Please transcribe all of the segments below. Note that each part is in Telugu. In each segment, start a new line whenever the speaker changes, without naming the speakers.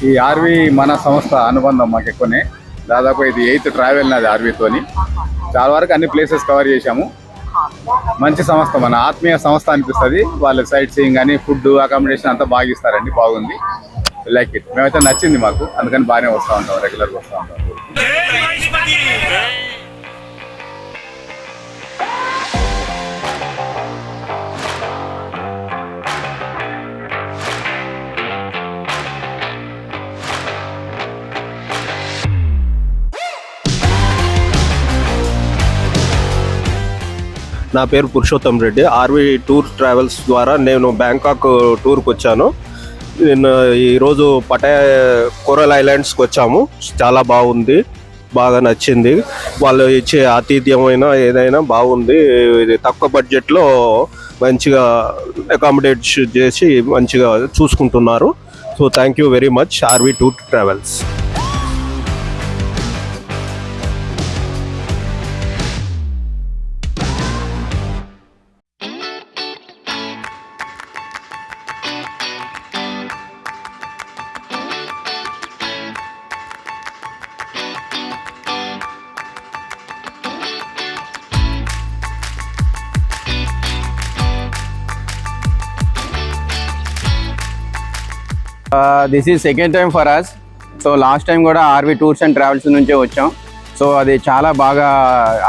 ఈ ఆర్వీ మన సంస్థ అనుబంధం మాకు ఎక్కువనే. దాదాపు ఇది 8th ట్రావెల్ నాది ఆర్వీతోని. చాలా వరకు అన్ని ప్లేసెస్ కవర్ చేశాము. మంచి సంస్థ, మన ఆత్మీయ సంస్థ అనిపిస్తుంది. వాళ్ళ సైట్ సీయింగ్ కానీ ఫుడ్ అకామిడేషన్ అంతా బాగా ఇస్తారండి, బాగుంది. లైక్ ఇట్, మేమైతే నచ్చింది మాకు, అందుకని బాగానే వస్తూ ఉంటాం, రెగ్యులర్గా వస్తూ ఉంటాం.
నా పేరు Purushottam Reddy. RV tour travels ద్వారా నేను బ్యాంకాక్ టూర్కి వచ్చాను. నేను ఈరోజు పటాయా కోరల్ ఐలాండ్స్కి వచ్చాము. చాలా బాగుంది, బాగా నచ్చింది. వాళ్ళు ఇచ్చే ఆతిథ్యమైన ఏదైనా బాగుంది. తక్కువ బడ్జెట్లో మంచిగా అకామిడేట్ చేసి మంచిగా చూసుకుంటున్నారు. So thank you very much RV tour travels.
This is second time for us. So last time కూడా ఆర్వీ టూర్స్ అండ్ ట్రావెల్స్ నుంచే వచ్చాం. సో అది చాలా బాగా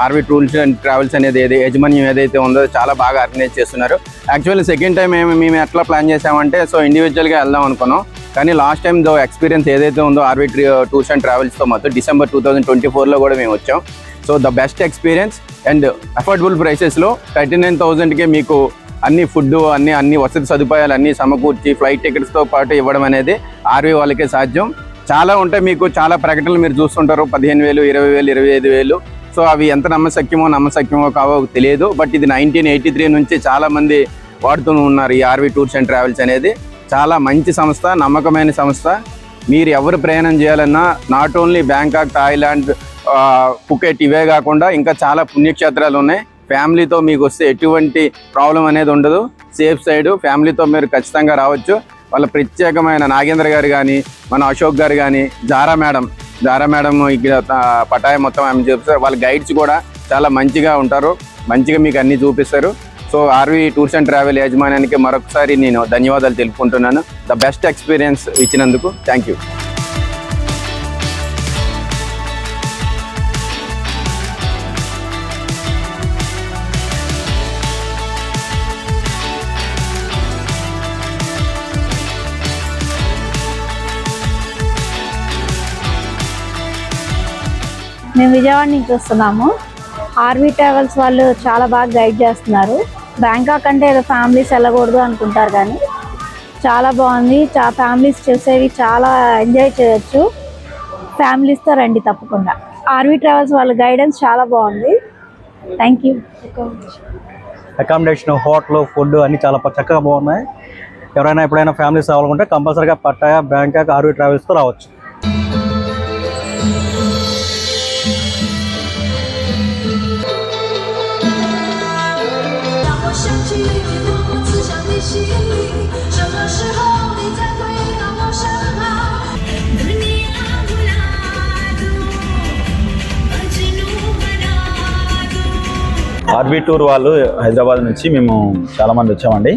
ఆర్వీ టూర్స్ అండ్ ట్రావెల్స్ అనేది యాజమాన్యం ఏదైతే ఉందో చాలా బాగా ఆర్గనైజ్ చేస్తున్నారు. యాక్చువల్లీ సెకండ్ టైం మేము ఎట్లా ప్లాన్ చేసామంటే, సో ఇండివిజువల్గా వెళ్దాం అనుకున్నాం. కానీ లాస్ట్ టైం ఎక్స్పీరియన్స్ ఏదైతే ఉందో ఆర్వీ టూర్స్ అండ్ ట్రావెల్స్తో మొత్తం December 2024లో కూడా మేము వచ్చాం. So the best experience and affordable ప్రైసెస్లో 39,000కే మీకు అన్ని ఫుడ్ అన్ని వసతి సదుపాయాలు అన్నీ సమకూర్చి ఫ్లైట్ టికెట్స్తో పాటు ఇవ్వడం అనేది ఆర్వీ వాళ్ళకే సాధ్యం. చాలా ఉంటాయి, మీకు చాలా ప్రకటనలు మీరు చూస్తుంటారు, 15,000, 20,000, 25,000. సో అవి ఎంత నమ్మశక్యమో కావో తెలియదు. బట్ ఇది 1983 నుంచి చాలామంది వాడుతూ ఉన్నారు ఈ ఆర్వీ టూర్స్ అండ్ ట్రావెల్స్ అనేది. చాలా మంచి సంస్థ, నమ్మకమైన సంస్థ. మీరు ఎవరు ప్రయాణం చేయాలన్నా not only Bangkok, Thailand, Phuket ఇవే కాకుండా ఇంకా చాలా పుణ్యక్షేత్రాలు ఉన్నాయి. ఫ్యామిలీతో మీకు వస్తే ఎటువంటి ప్రాబ్లం అనేది ఉండదు. సేఫ్ సైడ్ ఫ్యామిలీతో మీరు ఖచ్చితంగా రావచ్చు. వాళ్ళ ప్రత్యేకమైన నాగేంద్ర గారు కానీ, మన అశోక్ గారు కానీ, జారా మేడం ఇక్కడ పటాయా మొత్తం ఆమె చూపిస్తారు. వాళ్ళ గైడ్స్ కూడా చాలా మంచిగా ఉంటారు, మంచిగా మీకు అన్నీ చూపిస్తారు. So RV tours and travel యాజమాన్యానికి మరొకసారి నేను ధన్యవాదాలు తెలుపుకుంటున్నాను. ద బెస్ట్ ఎక్స్పీరియన్స్ ఇచ్చినందుకు థ్యాంక్ యూ.
మేము విజయవాడ నుంచి వస్తున్నాము. ఆర్వీ ట్రావెల్స్ వాళ్ళు చాలా బాగా గైడ్ చేస్తున్నారు. బ్యాంకాక్ అంటే ఏదో ఫ్యామిలీస్ వెళ్ళకూడదు అనుకుంటారు, కానీ చాలా బాగుంది. ఫ్యామిలీస్ చూసేవి చాలా ఎంజాయ్ చేయొచ్చు. ఫ్యామిలీస్తో రండి తప్పకుండా. ఆర్వీ ట్రావెల్స్ వాళ్ళ గైడెన్స్ చాలా బాగుంది. Thank you.
Accommodation, hotel, food అన్నీ చాలా చక్కగా బాగున్నాయి. ఎవరైనా ఎప్పుడైనా ఫ్యామిలీస్ రావాలనుకుంటే కంపల్సరీగా పటాయా, బ్యాంకాక్, ఆర్వీ ట్రావెల్స్తో రావచ్చు.
ఆర్వీ టూర్ వాళ్ళు హైదరాబాద్ నుంచి మేము చాలామంది వచ్చామండి.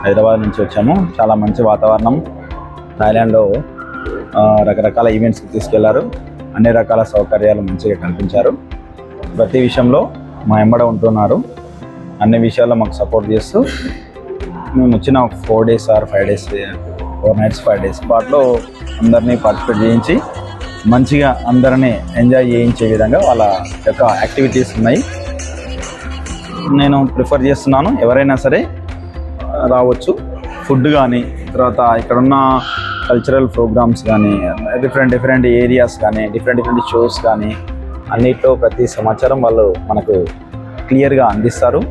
హైదరాబాద్ నుంచి వచ్చాము. చాలా మంచి వాతావరణం. థాయిలాండ్లో రకరకాల ఈవెంట్స్కి తీసుకెళ్లారు. అన్ని రకాల సౌకర్యాలు మంచిగా కల్పించారు. ప్రతి విషయంలో మా వెంబడ ఉంటున్నారు. అన్ని విషయాల్లో మాకు సపోర్ట్ చేస్తూ మేము వచ్చిన 4 days or 5 days, 4 nights 5 days వాటిలో అందరినీ పార్టిసిపేట్ చేయించి మంచిగా అందరినీ ఎంజాయ్ చేయించే విధంగా వాళ్ళ యొక్క యాక్టివిటీస్ ఉన్నాయి. నేను ప్రిఫర్ చేస్తున్నాను, ఎవరైనా సరే రావచ్చు. ఫుడ్ కానీ, తర్వాత ఇక్కడున్న కల్చరల్ ప్రోగ్రామ్స్ కానీ, డిఫరెంట్ ఏరియాస్ కానీ, డిఫరెంట్ షోస్ కానీ, అన్నిట్లో ప్రతి సమాచారం వాళ్ళు మనకు క్లియర్గా అందిస్తారు.